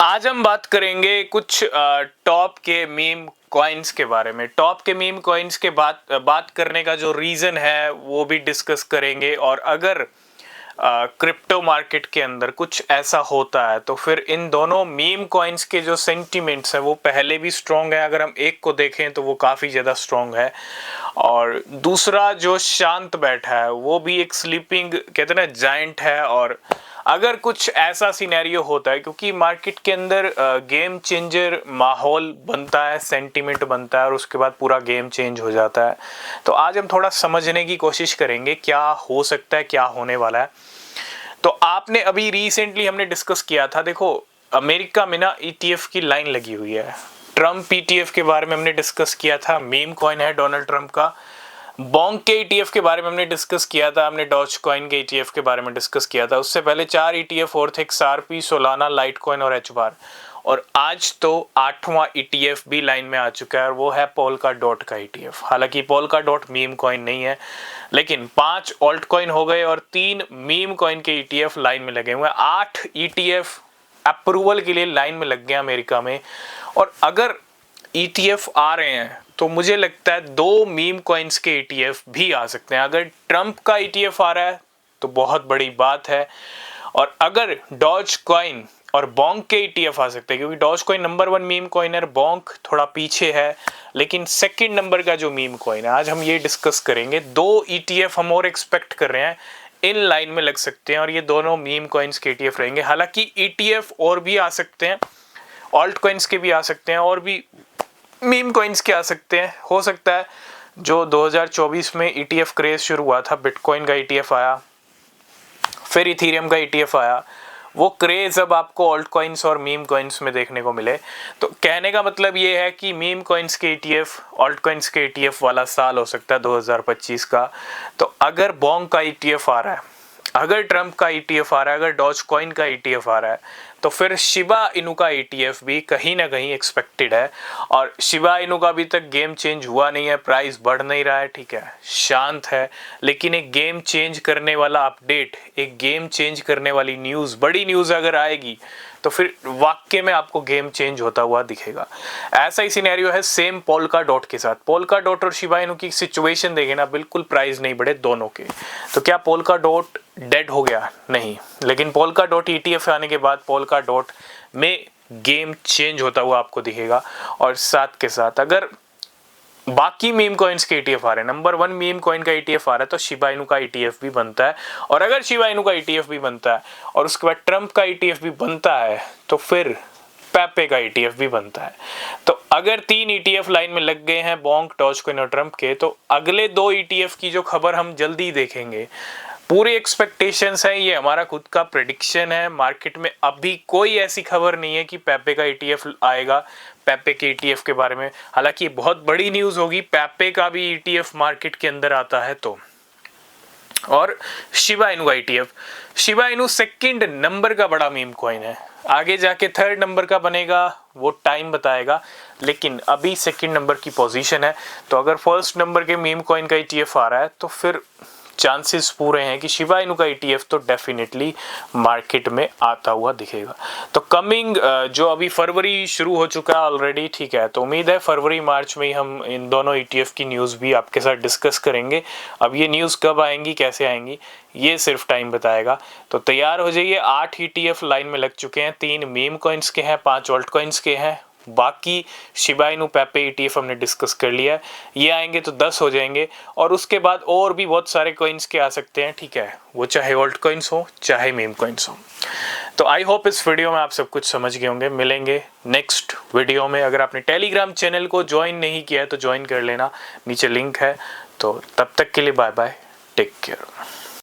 आज हम बात करेंगे कुछ टॉप के मीम कॉइन्स के बारे में। टॉप के मीम कॉइन्स के बात करने का जो रीज़न है वो भी डिस्कस करेंगे। और अगर क्रिप्टो मार्केट के अंदर कुछ ऐसा होता है तो फिर इन दोनों मीम कॉइन्स के जो सेंटिमेंट्स हैं वो पहले भी स्ट्रॉन्ग है, अगर हम एक को देखें तो वो काफ़ी ज़्यादा स्ट्रॉन्ग है। और दूसरा जो शांत बैठा है वो भी एक स्लीपिंग कहते हैं ना जायंट है। और अगर कुछ ऐसा सिनेरियो होता है, क्योंकि मार्केट के अंदर गेम चेंजर माहौल बनता है, सेंटिमेंट बनता है और उसके बाद पूरा गेम चेंज हो जाता है। तो आज हम थोड़ा समझने की कोशिश करेंगे क्या हो सकता है, क्या होने वाला है। तो आपने अभी रिसेंटली हमने डिस्कस किया था, देखो अमेरिका में ना ईटीएफ की लाइन लगी हुई है। ट्रम्प ईटीएफ के बारे में हमने डिस्कस किया था, मीम कॉइन है डोनाल्ड ट्रम्प का। बॉन्क के ईटीएफ के बारे में हमने डिस्कस किया था, हमने डॉज कॉइन के ईटीएफ के बारे में डिस्कस किया था। उससे पहले 4 ईटीएफ और थे, XRP, सोलाना, लाइट कॉइन और एचबार। और आज तो 8वां ईटीएफ भी लाइन में आ चुका है और वो है पोल्का डॉट का ईटीएफ। हालांकि पोल्का डॉट मीम कॉइन नहीं है, लेकिन 5 ऑल्ट कॉइन हो गए और 3 मीम कॉइन के ईटीएफ लाइन में लगे हुए हैं। 8 ईटीएफ अप्रूवल के लिए लाइन में लग गया अमेरिका में। और अगर ईटीएफ आ रहे हैं तो मुझे लगता है 2 मीम कॉइन्स के ईटीएफ भी आ सकते हैं। अगर ट्रम्प का ईटीएफ आ रहा है तो बहुत बड़ी बात है। और अगर डॉज कॉइन और बॉन्क के ईटीएफ आ सकते हैं, क्योंकि doge coin number 1 meme coin है, बॉन्क थोड़ा पीछे है, लेकिन सेकंड नंबर का जो मीम कॉइन है आज हम ये डिस्कस करेंगे। 2 ईटीएफ हम और एक्सपेक्ट कर रहे हैं इन लाइन में लग सकते हैं और ये दोनों मीम कॉइन्स के ईटीएफ रहेंगे। हालांकि ईटीएफ और भी आ सकते हैं, ऑल्ट कॉइन्स के भी आ सकते हैं और भी मीम कॉइन्स के आ सकते हैं। हो सकता है जो 2024 में ईटीएफ क्रेज शुरू हुआ था, बिटकॉइन का ईटीएफ आया, फिर इथेरियम का ईटीएफ आया, वो क्रेज अब आपको ऑल्ट कॉइन्स और मीम कॉइन्स में देखने को मिले। तो कहने का मतलब ये है कि मीम कॉइन्स के ईटीएफ, ऑल्ट कॉइन्स के ईटीएफ वाला साल हो सकता है 2025 का। तो अगर बॉन्क का ईटीएफ आ रहा है, अगर ट्रम्प का ईटीएफ आ रहा है, अगर डॉज कॉइन का ईटीएफ आ रहा है, तो फिर शिबा इनू का ईटीएफ भी कहीं ना कहीं एक्सपेक्टेड है। और शिबा इनू का अभी तक गेम चेंज हुआ नहीं है, प्राइस बढ़ नहीं रहा है, ठीक है, शांत है। लेकिन एक गेम चेंज करने वाला अपडेट, एक गेम चेंज करने वाली न्यूज़, बड़ी न्यूज़ अगर आएगी तो फिर वाकई में आपको गेम चेंज होता हुआ दिखेगा। ऐसा ही सिनेरियो है सेम पोल्का डॉट के साथ। पोल्का डॉट और शिबा इनू की सिचुएशन देखें ना, बिल्कुल प्राइस नहीं बढ़े दोनों के। तो क्या पोल्का डॉट डेड हो गया? नहीं, लेकिन पोल्का डॉट ईटीएफ आने के बाद पोल्का डॉट में गेम चेंज होता हुआ आपको दिखेगा। और साथ के साथ अगर बाकी मीम कॉइन्स के ईटीएफ आ रहे हैं, नंबर 1 मीम कॉइन का ईटीएफ आ रहा है तो शिबा इनू का ईटीएफ भी बनता है। और अगर शिबा इनू का ईटीएफ भी बनता है और उसके बाद ट्रम्प का ईटीएफ भी बनता है तो फिर पेपे का ईटीएफ भी बनता है। तो अगर 3 ईटीएफ लाइन में लग गए हैं, बॉन्क, डॉज कॉइन और ट्रम्प के, तो अगले 2 ईटीएफ की जो खबर हम जल्दी देखेंगे। पूरी एक्सपेक्टेशंस है, ये हमारा खुद का प्रेडिक्शन है। मार्केट में अभी कोई ऐसी खबर नहीं है कि पेपे का ईटीएफ आएगा, पेपे के ईटीएफ के बारे में। हालांकि ये बहुत बड़ी न्यूज़ होगी, पेपे का भी ईटीएफ मार्केट के अंदर आता है तो। और शिबा इनू का ETF, Shiba Inu second number का बड़ा मीम कॉइन है, आगे जाके 3rd नंबर का बनेगा वो टाइम बताएगा, लेकिन अभी सेकंड नंबर की पोजीशन है। तो अगर 1st नंबर के मीम कॉइन का ईटीएफ आ रहा है तो फिर चांसेस पूरे हैं कि शिबा इनू का ईटीएफ तो डेफिनेटली मार्केट में आता हुआ दिखेगा। तो कमिंग जो अभी फरवरी शुरू हो चुका है ऑलरेडी, ठीक है, तो उम्मीद है फरवरी मार्च में ही हम इन दोनों ईटीएफ की न्यूज़ भी आपके साथ डिस्कस करेंगे। अब ये न्यूज़ कब आएंगी, कैसे आएंगी, ये सिर्फ टाइम बताएगा। तो तैयार हो जाइए, 8 ईटीएफ लाइन में लग चुके हैं, 3 मीम कॉइन्स के हैं, 5 ऑल्ट कॉइन्स के हैं, बाकी शिबा इनू, पेपे ईटीएफ हमने डिस्कस कर लिया है। ये आएंगे तो 10 हो जाएंगे और उसके बाद और भी बहुत सारे कॉइन्स के आ सकते हैं, ठीक है, वो चाहे ऑल्ट कॉइन्स हो चाहे मीम कॉइन्स हो। तो आई होप इस वीडियो में आप सब कुछ समझ गए होंगे। मिलेंगे नेक्स्ट वीडियो में। अगर आपने टेलीग्राम चैनल को ज्वाइन नहीं किया है तो ज्वाइन कर लेना, नीचे लिंक है। तो तब तक के लिए बाय बाय, टेक केयर।